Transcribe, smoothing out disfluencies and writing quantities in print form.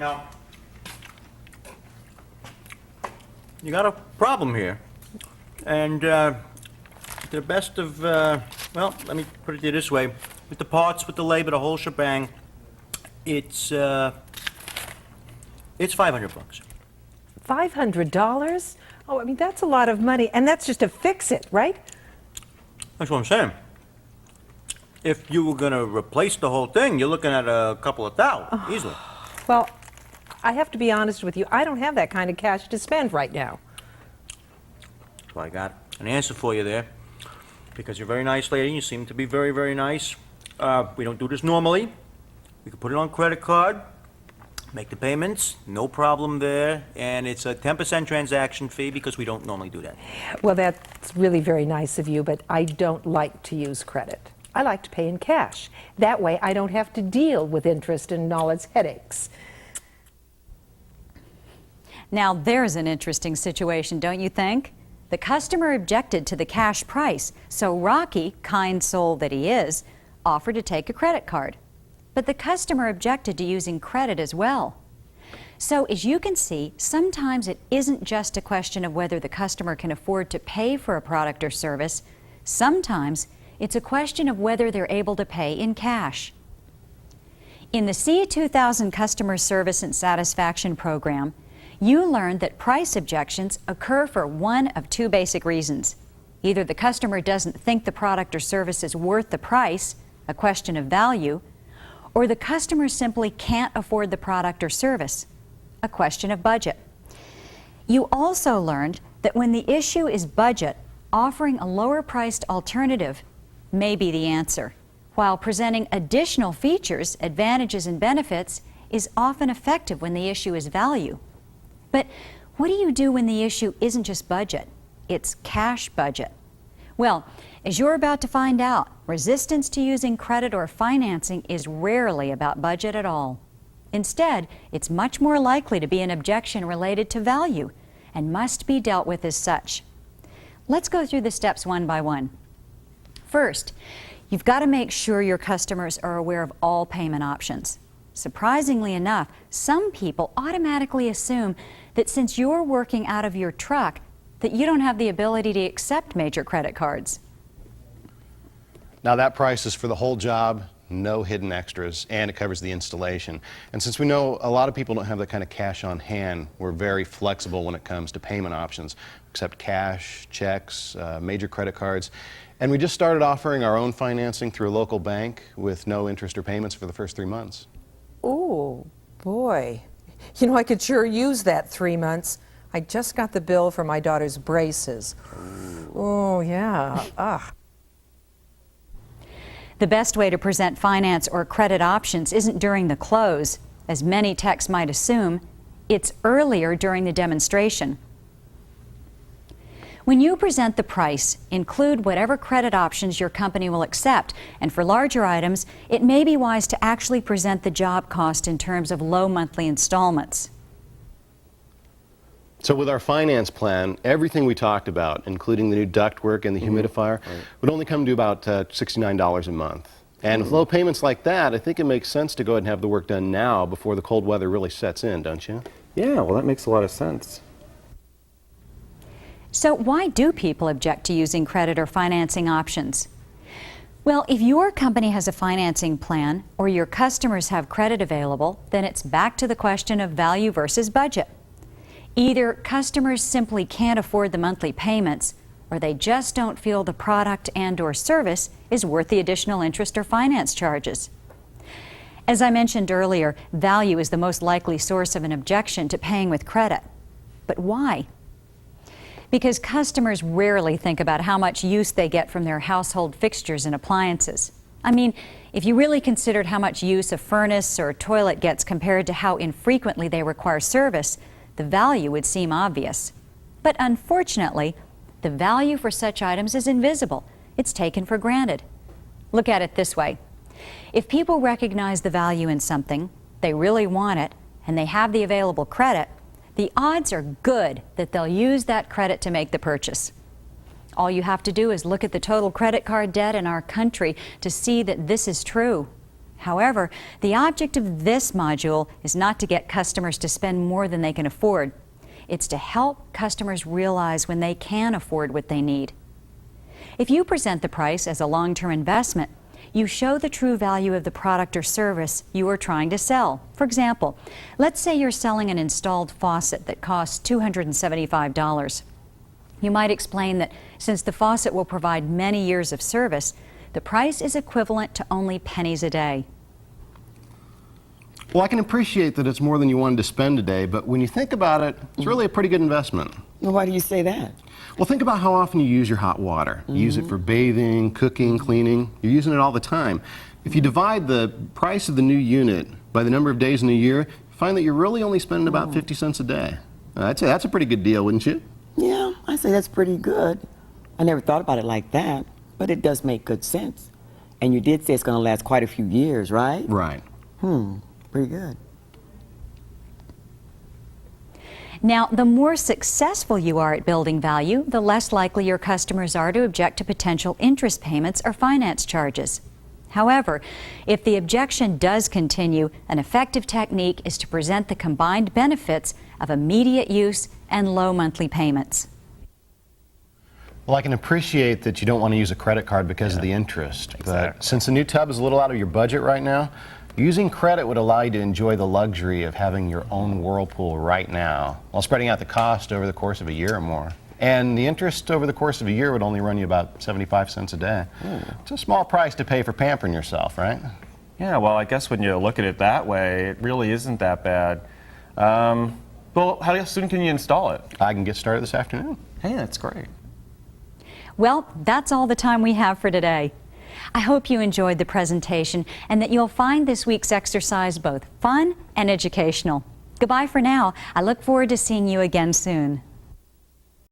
Now, you got a problem here. And to the best of, well, let me put it to you this way. With the parts, with the labor, the whole shebang, it's $500. $500? Oh, I mean, that's a lot of money. And that's just to fix it, right? That's what I'm saying. If you were going to replace the whole thing, you're looking at a couple of thousand, easily. Well, I have to be honest with you. I don't have that kind of cash to spend right now. Well, I got an answer for you there. Because you're a very nice lady, you seem to be very, very nice. We don't do this normally. We can put it on credit card, make the payments, no problem there. And it's a 10% transaction fee because we don't normally do that. Well, that's really very nice of you, but I don't like to use credit. I like to pay in cash. That way, I don't have to deal with interest and all its headaches. Now, there's an interesting situation, don't you think? The customer objected to the cash price, so Rocky, kind soul that he is, offered to take a credit card. But the customer objected to using credit as well. So as you can see, sometimes it isn't just a question of whether the customer can afford to pay for a product or service. Sometimes it's a question of whether they're able to pay in cash. In the C2000 Customer Service and Satisfaction Program, you learned that price objections occur for one of two basic reasons. Either the customer doesn't think the product or service is worth the price, a question of value, or the customer simply can't afford the product or service, a question of budget. You also learned that when the issue is budget, offering a lower-priced alternative may be the answer, while presenting additional features, advantages, and benefits is often effective when the issue is value. But what do you do when the issue isn't just budget? It's cash budget. Well, as you're about to find out, resistance to using credit or financing is rarely about budget at all. Instead, it's much more likely to be an objection related to value and must be dealt with as such. Let's go through the steps one by one. First, you've got to make sure your customers are aware of all payment options. Surprisingly enough, some people automatically assume that since you're working out of your truck, that you don't have the ability to accept major credit cards. Now that price is for the whole job, no hidden extras, and it covers the installation. And since we know a lot of people don't have that kind of cash on hand, we're very flexible when it comes to payment options. Accept cash, checks, major credit cards. And we just started offering our own financing through a local bank with no interest or payments for the first 3 months. Oh, boy. You know, I could sure use that 3 months. I just got the bill for my daughter's braces. Oh, yeah. The best way to present finance or credit options isn't during the close, as many techs might assume. It's earlier during the demonstration. When you present the price, include whatever credit options your company will accept, and for larger items, it may be wise to actually present the job cost in terms of low monthly installments. So with our finance plan, everything we talked about, including the new ductwork and the humidifier, would only come to about $69 a month. And with low payments like that, I think it makes sense to go ahead and have the work done now before the cold weather really sets in, don't you? Yeah, well, that makes a lot of sense. So why do people object to using credit or financing options? Well, if your company has a financing plan or your customers have credit available, then it's back to the question of value versus budget. Either customers simply can't afford the monthly payments, or they just don't feel the product and/or service is worth the additional interest or finance charges. As I mentioned earlier, value is the most likely source of an objection to paying with credit. But why? Because customers rarely think about how much use they get from their household fixtures and appliances. I mean, if you really considered how much use a furnace or a toilet gets compared to how infrequently they require service, the value would seem obvious. But unfortunately, the value for such items is invisible. It's taken for granted. Look at it this way. If people recognize the value in something, they really want it, and they have the available credit, the odds are good that they'll use that credit to make the purchase. All you have to do is look at the total credit card debt in our country to see that this is true. However, the object of this module is not to get customers to spend more than they can afford. It's to help customers realize when they can afford what they need. If you present the price as a long-term investment, you show the true value of the product or service you are trying to sell. For example, let's say you're selling an installed faucet that costs $275. You might explain that since the faucet will provide many years of service, the price is equivalent to only pennies a day. Well, I can appreciate that it's more than you wanted to spend today, but when you think about it, it's really a pretty good investment. Well, why do you say that? Well, think about how often you use your hot water. You use it for bathing, cooking, cleaning. You're using it all the time. If you divide the price of the new unit by the number of days in a year, you find that you're really only spending about 50 cents a day. I'd say that's a pretty good deal, wouldn't you? Yeah, I say that's pretty good. I never thought about it like that, but it does make good sense. And you did say it's going to last quite a few years, right? Right. Pretty good. Now, the more successful you are at building value, the less likely your customers are to object to potential interest payments or finance charges. However, if the objection does continue, an effective technique is to present the combined benefits of immediate use and low monthly payments. Well, I can appreciate that you don't want to use a credit card because of the interest, but since the new tub is a little out of your budget right now, using credit would allow you to enjoy the luxury of having your own whirlpool right now, while spreading out the cost over the course of a year or more. And the interest over the course of a year would only run you about 75 cents a day. It's a small price to pay for pampering yourself, right? Yeah, well, I guess when you look at it that way, it really isn't that bad. Well, how soon can you install it? I can get started this afternoon. Hey, that's great. Well, that's all the time we have for today. I hope you enjoyed the presentation and that you'll find this week's exercise both fun and educational. Goodbye for now. I look forward to seeing you again soon.